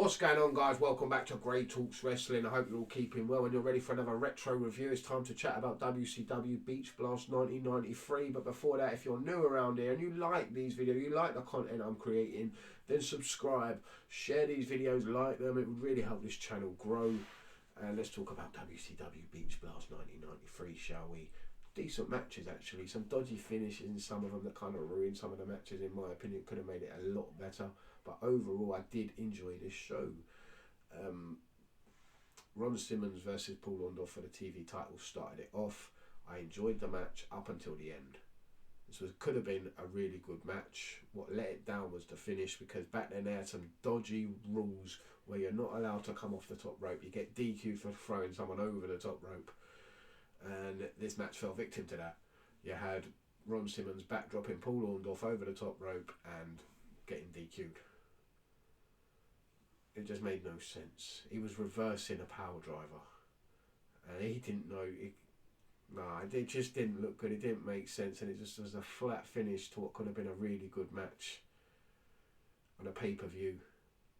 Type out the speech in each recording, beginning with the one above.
What's going on, guys? Welcome back to Grey Talks Wrestling. I hope you're all keeping well and you're ready for another retro review. It's time to chat about WCW Beach Blast 1993. But before that, if you're new around here and you like these videos, you like the content I'm creating, then subscribe, share these videos, like them. It would really help this channel grow. And let's talk about WCW Beach Blast 1993, shall we? Decent matches, actually. Some dodgy finishes in some of them that kind of ruined some of the matches, in my opinion. Could have made it a lot better. But overall, I did enjoy this show. Ron Simmons versus Paul Orndorff for the TV title started it off. I enjoyed the match up until the end. This could have been a really good match. What let it down was the finish, because back then they had some dodgy rules where you're not allowed to come off the top rope. You get DQ for throwing someone over the top rope. And this match fell victim to that. You had Ron Simmons backdropping Paul Orndorff over the top rope and getting DQ'd. It just made no sense. He was reversing a power driver, and he didn't know. It just didn't look good. It didn't make sense, and it just was a flat finish to what could have been a really good match on a pay-per-view.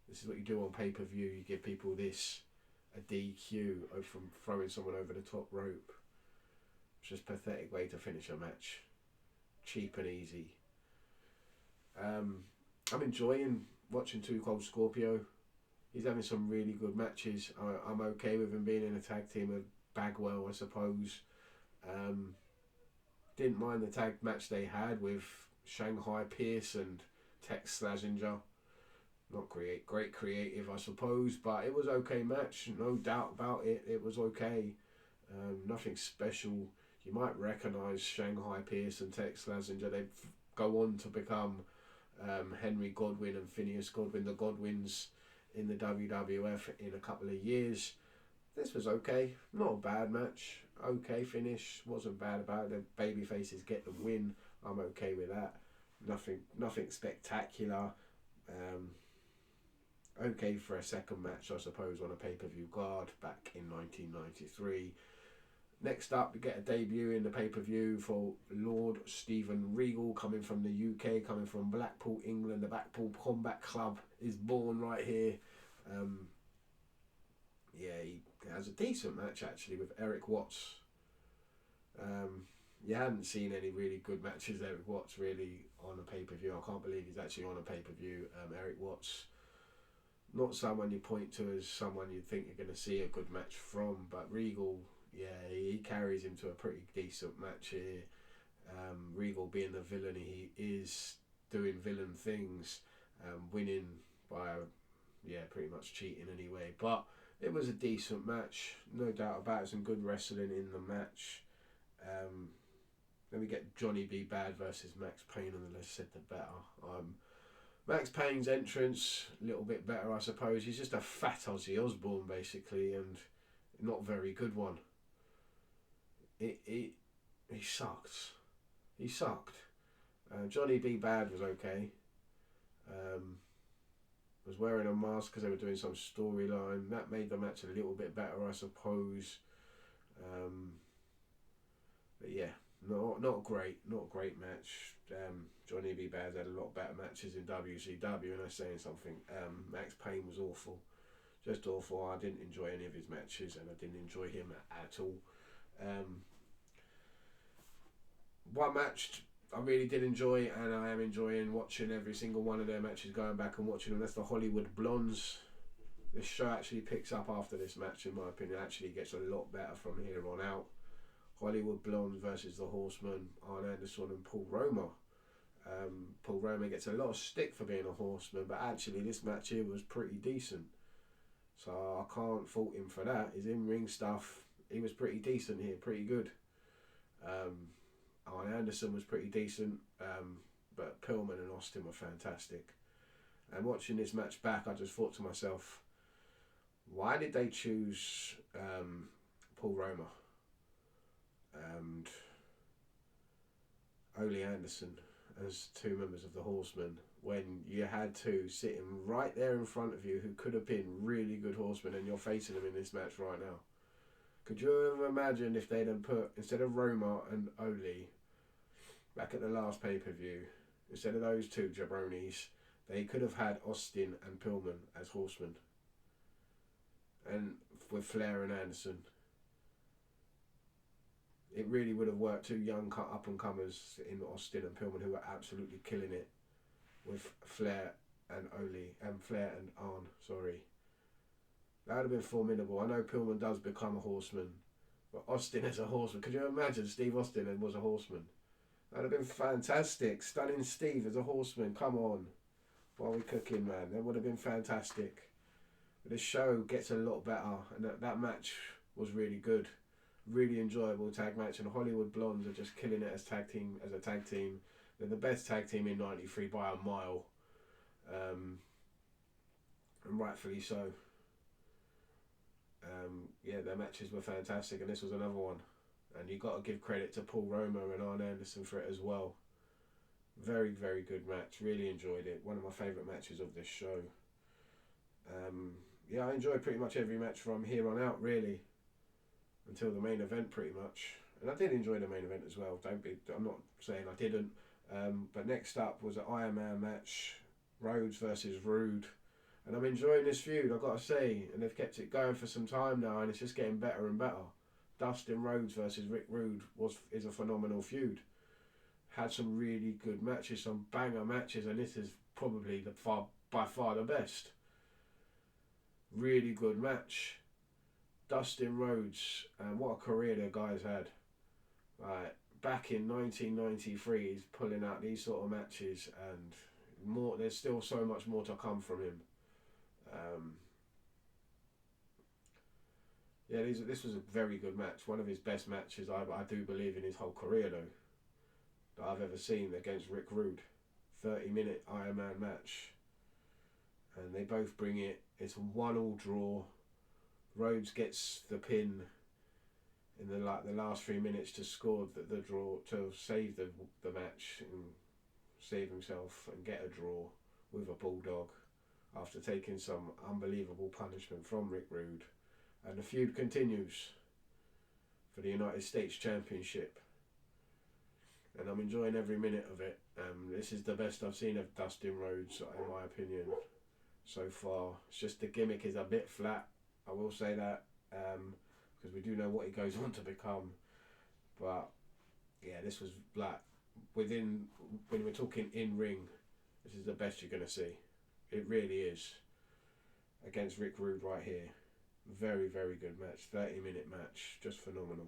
This is what you do on pay-per-view. You give people this, a DQ from throwing someone over the top rope. It's just a pathetic way to finish a match. Cheap and easy. I'm enjoying watching Too Cold Scorpio. He's having some really good matches. I'm okay with him being in a tag team with Bagwell, I suppose. Didn't mind the tag match they had with Shanghai Pierce and Tex Slazenger. Not great creative, I suppose, but it was okay match. No doubt about it. It was okay. Nothing special. You might recognise Shanghai Pierce and Tex Slazenger. They go on to become Henry Godwin and Phineas Godwin, the Godwins, in the WWF in a couple of years. This was okay. Not a bad match. Okay finish. Wasn't bad about it. The baby faces get the win. I'm okay with that. Nothing spectacular. Okay for a second match, I suppose, on a pay-per-view card back in 1993. Next up, we get a debut in the pay-per-view for Lord Steven Regal, coming from the UK, coming from Blackpool, England. The Blackpool Combat Club is born right here. He has a decent match, actually, with Eric Watts. You hadn't seen any really good matches, Eric Watts, really, on a pay-per-view. I can't believe he's actually on a pay-per-view. Eric Watts, not someone you point to as someone you'd think you're going to see a good match from, but Regal, he carries him to a pretty decent match here. Regal, being the villain he is, doing villain things, winning by pretty much cheating anyway. But it was a decent match, no doubt about it. Some good wrestling in the match. Then we get Johnny B. Bad versus Max Payne, and the less said the better. Max Payne's entrance, a little bit better, I suppose. He's just a fat Ozzy Osbourne, basically, and not a very good one. He sucked. He sucked. Johnny B. Bad was okay. Was wearing a mask because they were doing some storyline. That made the match a little bit better, I suppose. But yeah, not great match. Johnny B. Bad had a lot better matches in WCW, and I'm saying something. Max Payne was awful, just awful. I didn't enjoy any of his matches, and I didn't enjoy him at all. One match I really did enjoy, and I am enjoying watching every single one of their matches, going back and watching them. That's the Hollywood Blondes. This show actually picks up after this match, in my opinion. It actually gets a lot better from here on out. Hollywood Blondes versus the Horsemen, Arn Anderson and Paul Roma. Paul Roma gets a lot of stick for being a horseman, but actually this match here was pretty decent. So I can't fault him for that. His in-ring stuff, he was pretty decent here, pretty good. Arn Anderson was pretty decent, but Pillman and Austin were fantastic. And watching this match back, I just thought to myself, why did they choose Paul Roma and Ole Anderson as two members of the Horsemen when you had two sitting right there in front of you who could have been really good horsemen, and you're facing them in this match right now? Could you ever imagine if they'd have put, instead of Roma and Ole, back at the last pay-per-view, instead of those two jabronis, they could have had Austin and Pillman as horsemen. and with Flair and Anderson. It really would have worked. Two young up and comers in Austin and Pillman who were absolutely killing it with Flair and Flair and Arn. Sorry, that would have been formidable. I know Pillman does become a horseman, but Austin as a horseman. Could you imagine Steve Austin was a horseman? That would have been fantastic. Stunning Steve as a horseman. Come on, while we're cooking, man, that would have been fantastic. But this show gets a lot better, and that match was really good. Really enjoyable tag match, and Hollywood Blondes are just killing it as a tag team. They're the best tag team in '93 by a mile, and rightfully so. Yeah, their matches were fantastic, and this was another one. And you got to give credit to Paul Roma and Arn Anderson for it as well. Very, very good match. Really enjoyed it. One of my favourite matches of this show. Yeah, I enjoyed pretty much every match from here on out, really. Until the main event, pretty much. And I did enjoy the main event as well. I'm not saying I didn't. But next up was an Iron Man match, Rhodes versus Rude, and I'm enjoying this feud, I've got to say. And they've kept it going for some time now, and it's just getting better and better. Dustin Rhodes versus Rick Rude is a phenomenal feud. Had some really good matches, some banger matches, and this is probably by far the best. Really good match. Dustin Rhodes, and what a career the guy's had. Like, back in 1993, he's pulling out these sort of matches, and more. There's still so much more to come from him. Yeah, this was a very good match. One of his best matches, I do believe, in his whole career, though, that I've ever seen against Rick Rude. 30-minute Iron Man match. And they both bring it. It's a 1-1 draw. Rhodes gets the pin in the last 3 minutes to score the draw, to save the match and save himself and get a draw with a bulldog after taking some unbelievable punishment from Rick Rude. And the feud continues for the United States Championship. And I'm enjoying every minute of it. This is the best I've seen of Dustin Rhodes, in my opinion, so far. It's just the gimmick is a bit flat, I will say that, because we do know what he goes on to become. But yeah, this was like, when we're talking in ring, this is the best you're going to see. It really is. Against Rick Rude right here. Very, very good match. 30-minute match. Just phenomenal.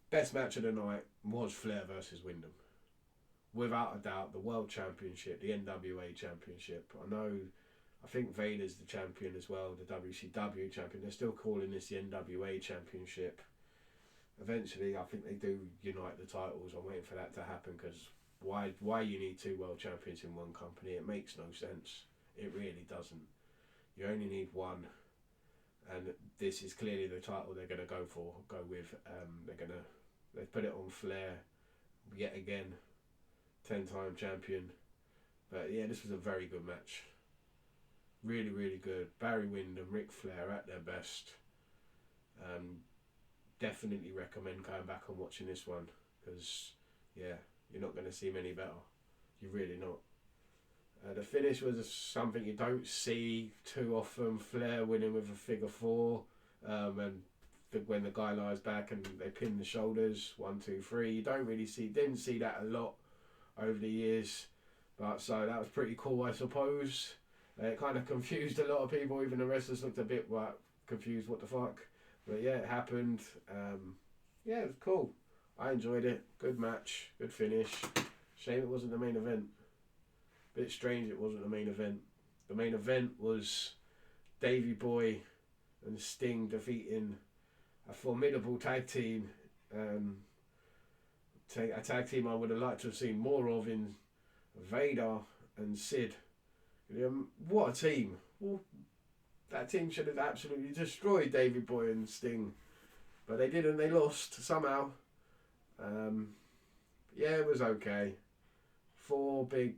Best match of the night was Flair versus Wyndham. Without a doubt, the World Championship, the NWA Championship. I think Vader's the champion as well, the WCW champion. They're still calling this the NWA Championship. Eventually, I think they do unite the titles. I'm waiting for that to happen, because why you need two world champions in one company? It makes no sense. It really doesn't. You only need one, and this is clearly the title they're going to go with. They've put it on Flair yet again, 10-time champion. But yeah, this was a very good match. Really, really good. Barry Windham, Ric Flair at their best. Definitely recommend going back and watching this one, because yeah, you're not going to see many better. You're really not. The finish was something you don't see too often. Flair winning with a figure four, and when the guy lies back and they pin the shoulders, 1, 2, 3. You didn't see that a lot over the years, but so that was pretty cool, I suppose. It kind of confused a lot of people. Even the wrestlers looked a bit confused. What the fuck? But yeah, it happened. Yeah, it was cool. I enjoyed it. Good match. Good finish. Shame it wasn't the main event. Bit strange it wasn't the main event. The main event was Davey Boy and Sting defeating a formidable tag team. A tag team I would have liked to have seen more of in Vader and Sid. What a team. Well, that team should have absolutely destroyed Davey Boy and Sting. But they didn't. They lost somehow. Yeah, it was okay. 4 big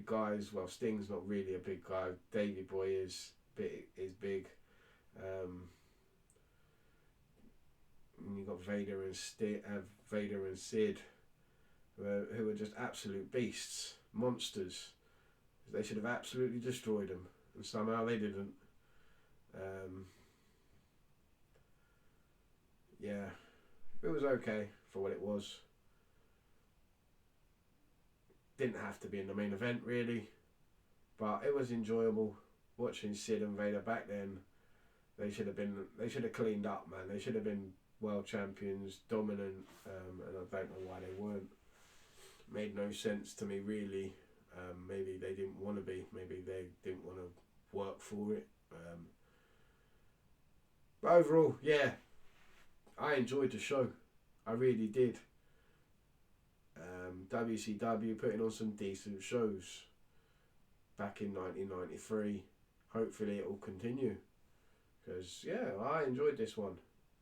guys. Well, Sting's not really a big guy. Davey Boy is big. You got Vader and Sid, who are just absolute beasts, monsters. They should have absolutely destroyed them. and somehow they didn't. Yeah, it was okay for what it was. Didn't have to be in the main event really, but it was enjoyable watching Sid and Vader back then. They should have cleaned up, man. They should have been world champions, dominant, and I don't know why they weren't. Made no sense to me really. Maybe they didn't want to be. Maybe they didn't want to work for it. But overall, yeah, I enjoyed the show. I really did. WCW putting on some decent shows back in 1993. Hopefully it will continue. Because, yeah, I enjoyed this one.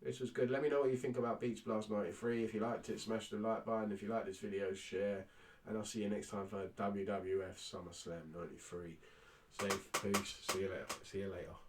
This was good. Let me know what you think about Beach Blast 93. If you liked it, smash the like button. If you like this video, share. And I'll see you next time for WWF SummerSlam 93. Safe, peace. See you later.